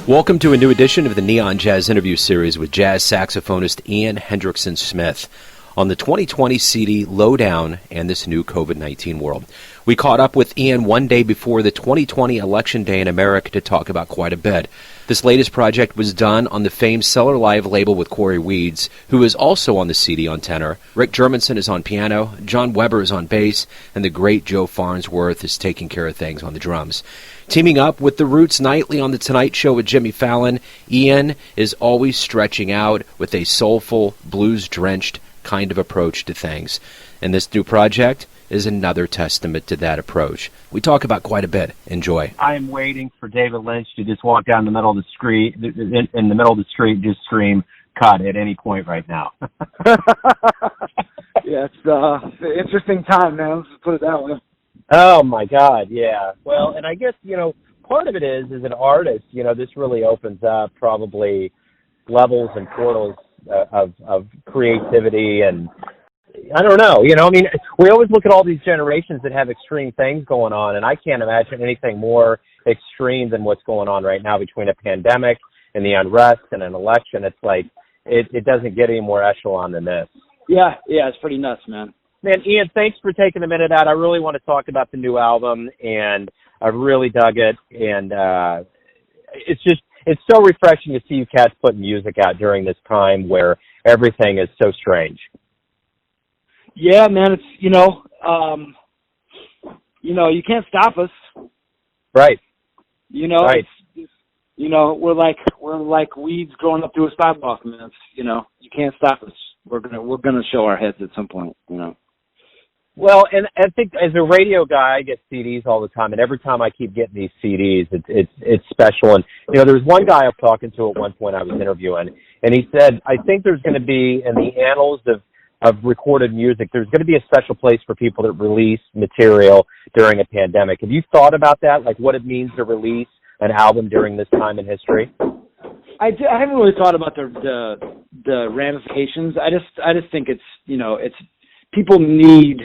Welcome to a new edition of the Neon Jazz interview series with jazz saxophonist Ian Hendrickson-Smith on the 2020 CD Lowdown and this new COVID-19 world. We caught up with Ian one day before the 2020 election day in America to talk about quite a bit. This latest project was done on the famed Cellar Live label with Cory Weeds, who is also on the CD on tenor. Rick Germanson is on piano, John Weber is on bass, and the great Joe Farnsworth is taking care of things on the drums. Teaming up with the Roots nightly on The Tonight Show with Jimmy Fallon, Ian is always stretching out with a soulful, blues-drenched kind of approach to things. And this new project is another testament to that approach. We talk about quite a bit. Enjoy. I am waiting for David Lynch to just walk down the middle of the street, in the middle of the street, just scream, "Cut," at any point right now. Yeah, it's an interesting time, man. Let's put it that way. Oh, my God, yeah. Well, and I guess, part of it is, as an artist, this really opens up probably levels and portals of creativity, and I don't know, we always look at all these generations that have extreme things going on, and I can't imagine anything more extreme than what's going on right now between a pandemic and the unrest and an election. It's like, it doesn't get any more echelon than this. Yeah, it's pretty nuts, man. Man, Ian, thanks for taking a minute out. I really want to talk about the new album, and I really dug it, and it's so refreshing to see you cats putting music out during this time where everything is so strange. Yeah, man, it's, you can't stop us. Right. Right. We're like weeds growing up through a sidewalk, man. It's, you can't stop us. We're gonna show our heads at some point, Well, and I think as a radio guy, I get CDs all the time, and every time I keep getting these CDs, it's special. And there was one guy I was talking to at one point I was interviewing, and he said, I think there's going to be, in the annals of recorded music, there's going to be a special place for people that release material during a pandemic. Have you thought about that, like what it means to release an album during this time in history? I haven't really thought about the ramifications. I just think it's it's people need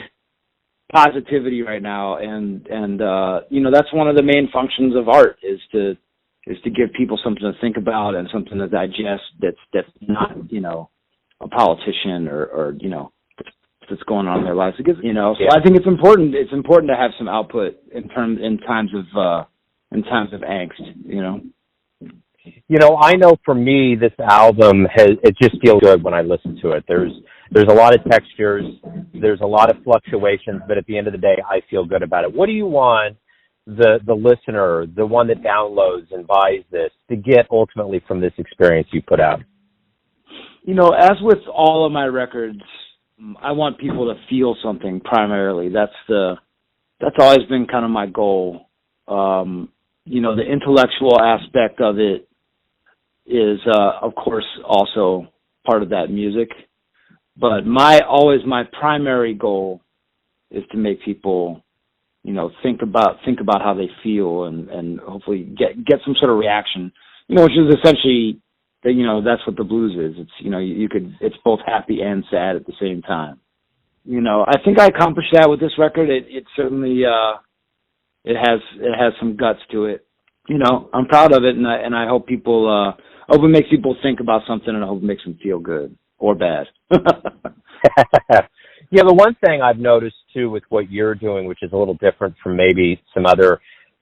positivity right now, and that's one of the main functions of art is to give people something to think about and something to digest that's not a politician or that's going on in their lives. Because so I think it's important. It's important to have some output in times of angst. I know for me, this album it just feels good when I listen to it. There's a lot of textures, there's a lot of fluctuations, but at the end of the day, I feel good about it. What do you want the listener, the one that downloads and buys this, to get ultimately from this experience you put out? As with all of my records, I want people to feel something primarily. That's always been kind of my goal. The intellectual aspect of it is, of course, also part of that music. But my primary goal is to make people, think about how they feel and hopefully get some sort of reaction, which is essentially, that's what the blues is. It's, it's both happy and sad at the same time. I think I accomplished that with this record. It certainly, it has some guts to it. I'm proud of it, and I hope people, hope it makes people think about something, and I hope it makes them feel good or bad. Yeah, the one thing I've noticed too with what you're doing, which is a little different from maybe some other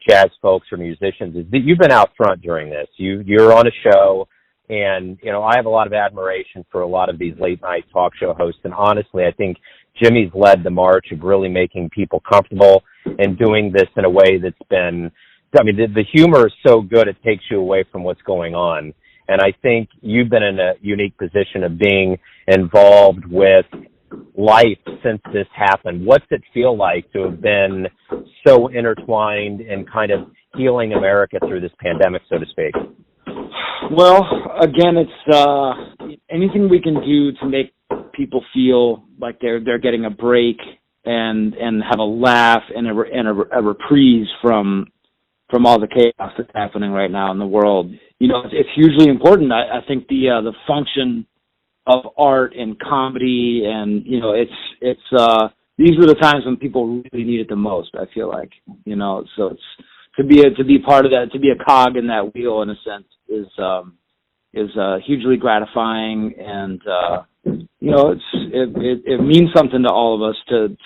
jazz folks or musicians, is that you've been out front during this. You're on a show, and I have a lot of admiration for a lot of these late night talk show hosts, and honestly, I think Jimmy's led the march of really making people comfortable and doing this in a way that's been, the humor is so good it takes you away from what's going on. And I think you've been in a unique position of being involved with life since this happened. What's it feel like to have been so intertwined in kind of healing America through this pandemic, so to speak? Well, again, it's anything we can do to make people feel like they're getting a break and have a laugh and a reprise from all the chaos that's happening right now in the world. It's hugely important. I think the function of art and comedy and these are the times when people really need it the most, I feel like. So it's to be part of that, to be a cog in that wheel in a sense is hugely gratifying, and it means something to all of us to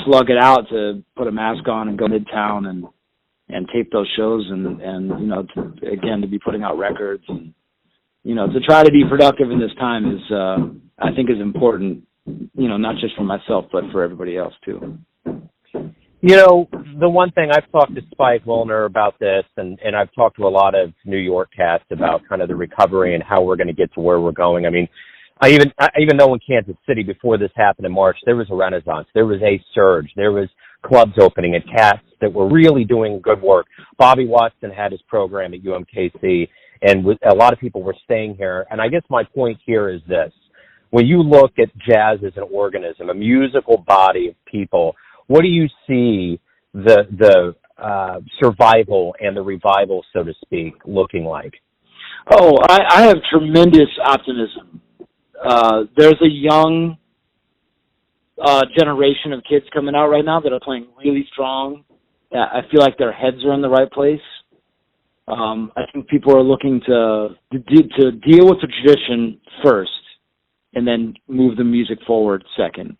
slug it out, to put a mask on and go midtown and tape those shows, and to be putting out records, and to try to be productive in this time is I think is important, not just for myself but for everybody else too. The one thing, I've talked to Spike Woolner about this, and I've talked to a lot of New York cats about kind of the recovery and how we're going to get to where we're going. I mean, I even know in Kansas City before this happened in March, there was a renaissance. There was a surge. There was clubs opening at cats that were really doing good work. Bobby Watson had his program at UMKC, and a lot of people were staying here. And I guess my point here is this. When you look at jazz as an organism, a musical body of people, what do you see the survival and the revival, so to speak, looking like? Oh, I have tremendous optimism. There's a young generation of kids coming out right now that are playing really strong. I feel like their heads are in the right place. I think people are looking to deal with the tradition first, and then move the music forward second.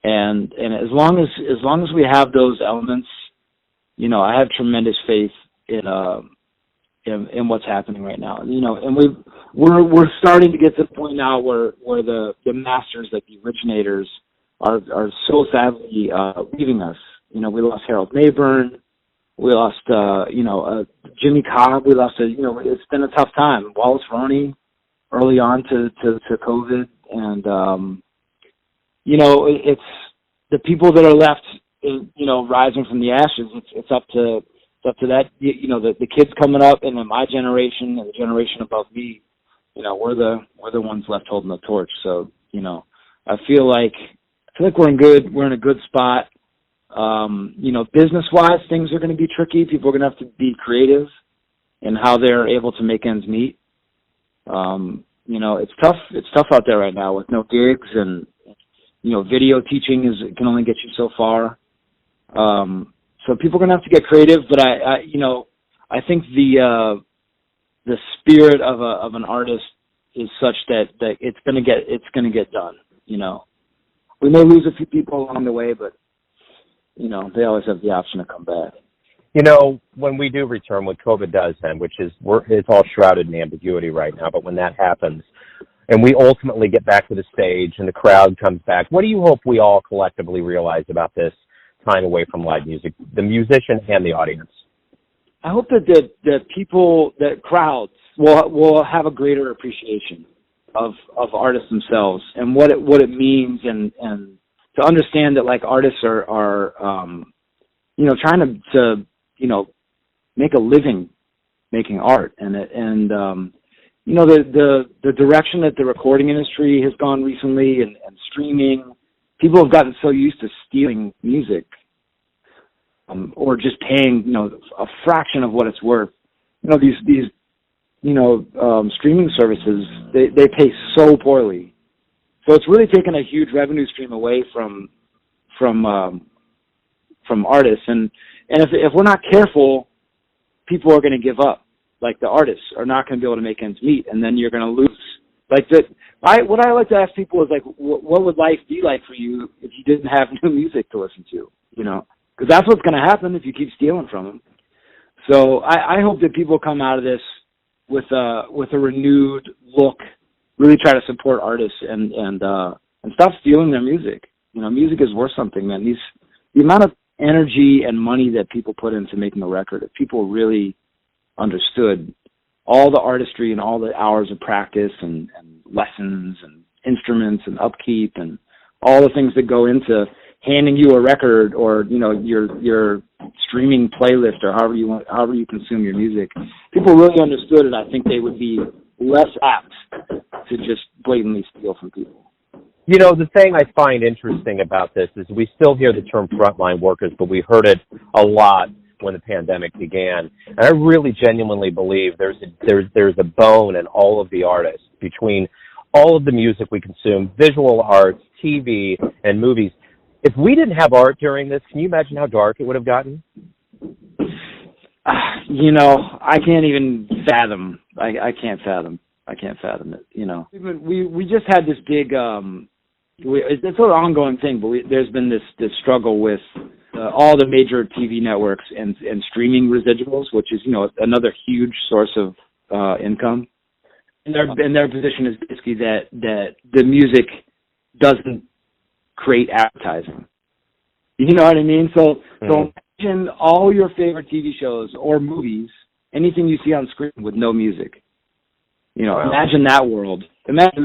And as long as we have those elements, I have tremendous faith in what's happening right now. And we're starting to get to the point now where the masters, like the originators, are so sadly leaving us. We lost Harold Mayburn, we lost Jimmy Cobb, we lost it's been a tough time. Wallace Roney early on to COVID, and it's the people that are left, rising from the ashes. It's up to that, the kids coming up, and then my generation and the generation above me, we're the ones left holding the torch. So, I feel like we're in a good spot. Business wise, things are going to be tricky. People are going to have to be creative in how they're able to make ends meet. It's tough. It's tough out there right now with no gigs, and video teaching can only get you so far. So people are going to have to get creative, but I think the spirit of an artist is such that it's going to get done. We may lose a few people along the way, but they always have the option to come back. When we do return, when COVID does end, which is it's all shrouded in ambiguity right now, but when that happens, and we ultimately get back to the stage and the crowd comes back, what do you hope we all collectively realize about this time away from live music, the musician and the audience? I hope that people, that crowds will have a greater appreciation of artists themselves and what it means, and to understand that, like, artists are trying to make a living making art, and the direction that the recording industry has gone recently, and streaming, people have gotten so used to stealing music, or just paying, a fraction of what it's worth. These streaming services, they pay so poorly. So it's really taken a huge revenue stream away from artists. And if we're not careful, people are going to give up. Like, the artists are not going to be able to make ends meet, and then you're going to lose. What I like to ask people is, like, what would life be like for you if you didn't have new music to listen to? Because that's what's going to happen if you keep stealing from them. So I hope that people come out of this with a renewed look, really try to support artists and stop stealing their music. Music is worth something, man. The amount of energy and money that people put into making a record, if people really understood all the artistry and all the hours of practice and lessons and instruments and upkeep and all the things that go into handing you a record, or your streaming playlist, or however you consume your music. People really understood it. I think they would be less apt to just blatantly steal from people. The thing I find interesting about this is we still hear the term frontline workers, but we heard it a lot when the pandemic began. And I really genuinely believe there's a bone in all of the artists, between all of the music we consume, visual arts, TV, and movies. If we didn't have art during this, can you imagine how dark it would have gotten? I can't even fathom. I can't fathom it. We just had this big. It's an ongoing thing, but there's been this struggle with all the major TV networks and streaming residuals, which is another huge source of income. And their position is basically that the music doesn't create advertising. You know what I mean? So imagine all your favorite TV shows or movies, anything you see on screen with no music. Wow. Imagine that world. And that's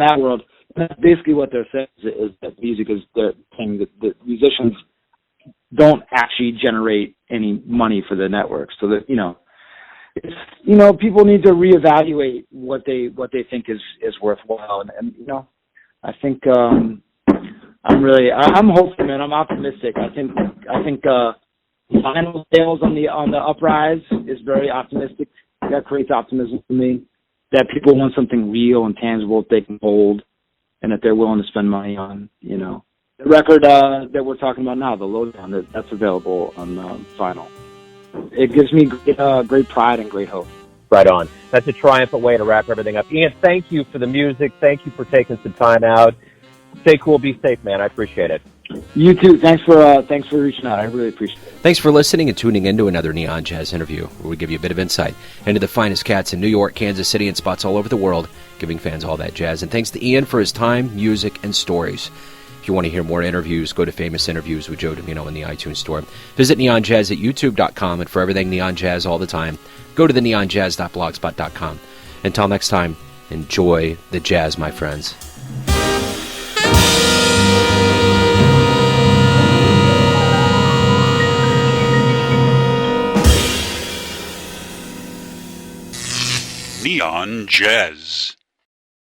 basically what they're saying is that music is the thing that the musicians don't actually generate any money for the networks. So that people need to reevaluate what they think is worthwhile. And I think I'm hopeful, man. I'm optimistic. I think vinyl sales on the uprise is very optimistic. That creates optimism for me. That people want something real and tangible that they can hold, and that they're willing to spend money on. The record that we're talking about now, the Lowdown, that's available on vinyl. It gives me great pride and great hope. Right on. That's a triumphant way to wrap everything up. Ian, thank you for the music. Thank you for taking some time out. Stay cool, be safe, man. I appreciate it. You too. Thanks for reaching out. I really appreciate it. Thanks for listening and tuning in to another Neon Jazz interview, where we give you a bit of insight into the finest cats in New York, Kansas City, and spots all over the world, giving fans all that jazz. And thanks to Ian for his time, music, and stories. If you want to hear more interviews, go to Famous Interviews with Joe Domino in the iTunes Store. Visit neonjazz at youtube.com, and for everything Neon Jazz all the time, go to the neonjazz.blogspot.com. Until next time, enjoy the jazz, my friends. Neon Jazz.